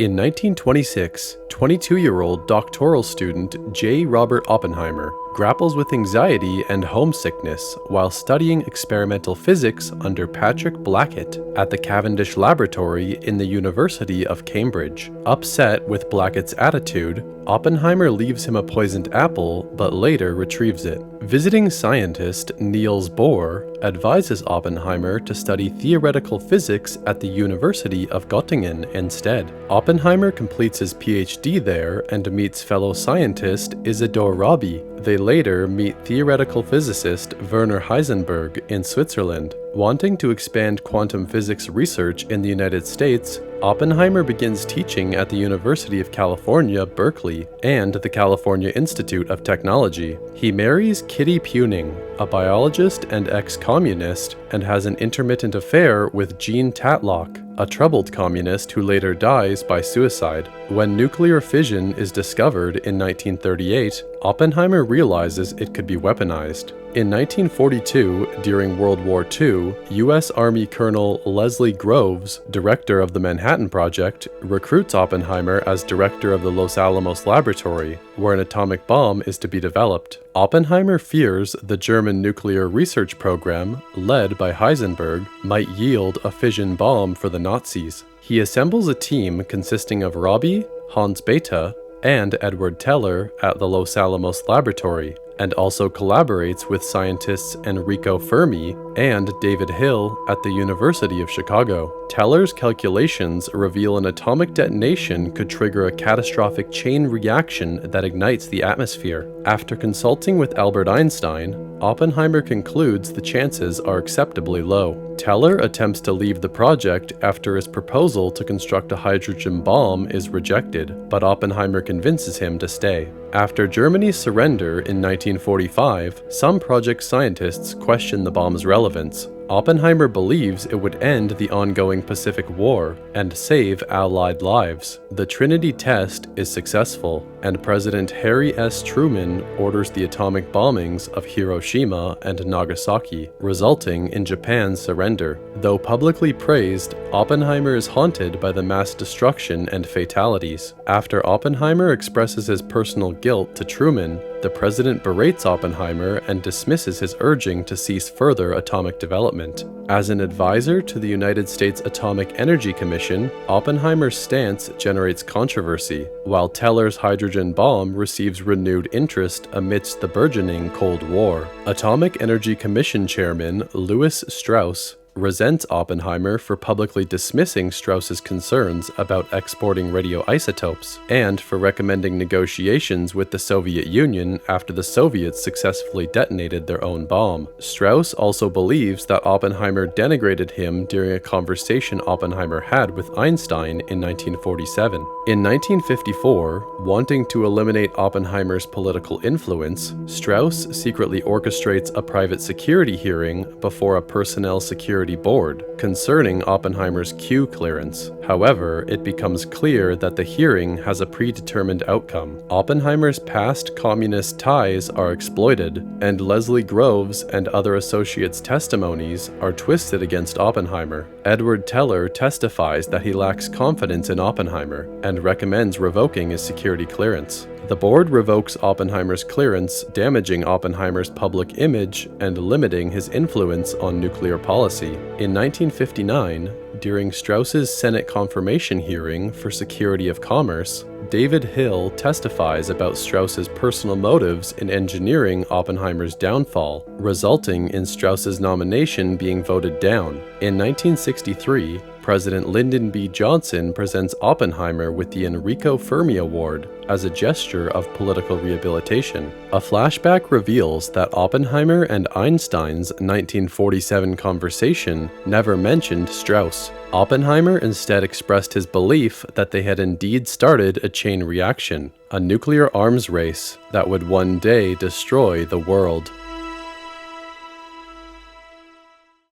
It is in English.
In 1926, 22-year-old doctoral student J. Robert Oppenheimer grapples with anxiety and homesickness while studying experimental physics under Patrick Blackett at the Cavendish Laboratory in the University of Cambridge. Upset with Blackett's attitude, Oppenheimer leaves him a poisoned apple but later retrieves it. Visiting scientist Niels Bohr advises Oppenheimer to study theoretical physics at the University of Göttingen instead. Oppenheimer completes his PhD there and meets fellow scientist Isidor Rabi. They later meet theoretical physicist Werner Heisenberg in Switzerland. Wanting to expand quantum physics research in the United States, Oppenheimer begins teaching at the University of California, Berkeley, and the California Institute of Technology. He marries Kitty Puning, a biologist and ex-communist, and has an intermittent affair with Jean Tatlock, a troubled communist who later dies by suicide. When nuclear fission is discovered in 1938, Oppenheimer realizes it could be weaponized. In 1942, during World War II, U.S. Army Colonel Leslie Groves, director of the Manhattan Project, recruits Oppenheimer as director of the Los Alamos Laboratory, where an atomic bomb is to be developed. Oppenheimer fears the German nuclear research program, led by Heisenberg, might yield a fission bomb for the Nazis. He assembles a team consisting of Rabi, Hans Bethe, and Edward Teller at the Los Alamos Laboratory, and also collaborates with scientists Enrico Fermi and David Hill at the University of Chicago. Teller's calculations reveal an atomic detonation could trigger a catastrophic chain reaction that ignites the atmosphere. After consulting with Albert Einstein, Oppenheimer concludes the chances are acceptably low. Teller attempts to leave the project after his proposal to construct a hydrogen bomb is rejected, but Oppenheimer convinces him to stay. After Germany's surrender in 1945, some project scientists question the bomb's relevance. Oppenheimer believes it would end the ongoing Pacific War and save Allied lives. The Trinity test is successful, and President Harry S. Truman orders the atomic bombings of Hiroshima and Nagasaki, resulting in Japan's surrender. Though publicly praised, Oppenheimer is haunted by the mass destruction and fatalities. After Oppenheimer expresses his personal guilt to Truman, the president berates Oppenheimer and dismisses his urging to cease further atomic development. As an advisor to the United States Atomic Energy Commission, Oppenheimer's stance generates controversy, while Teller's hydrogen bomb receives renewed interest amidst the burgeoning Cold War. Atomic Energy Commission Chairman Lewis Strauss resents Oppenheimer for publicly dismissing Strauss's concerns about exporting radioisotopes, and for recommending negotiations with the Soviet Union after the Soviets successfully detonated their own bomb. Strauss also believes that Oppenheimer denigrated him during a conversation Oppenheimer had with Einstein in 1947. In 1954, wanting to eliminate Oppenheimer's political influence, Strauss secretly orchestrates a private security hearing before a personnel security board concerning Oppenheimer's Q clearance. However, it becomes clear that the hearing has a predetermined outcome. Oppenheimer's past communist ties are exploited, and Leslie Groves and other associates' testimonies are twisted against Oppenheimer. Edward Teller testifies that he lacks confidence in Oppenheimer and recommends revoking his security clearance. The board revokes Oppenheimer's clearance, damaging Oppenheimer's public image and limiting his influence on nuclear policy. In 1959, during Strauss's Senate confirmation hearing for Security of Commerce, David Hill testifies about Strauss's personal motives in engineering Oppenheimer's downfall, resulting in Strauss's nomination being voted down. In 1963, President Lyndon B. Johnson presents Oppenheimer with the Enrico Fermi Award as a gesture of political rehabilitation. A flashback reveals that Oppenheimer and Einstein's 1947 conversation never mentioned Strauss. Oppenheimer instead expressed his belief that they had indeed started a chain reaction, a nuclear arms race that would one day destroy the world.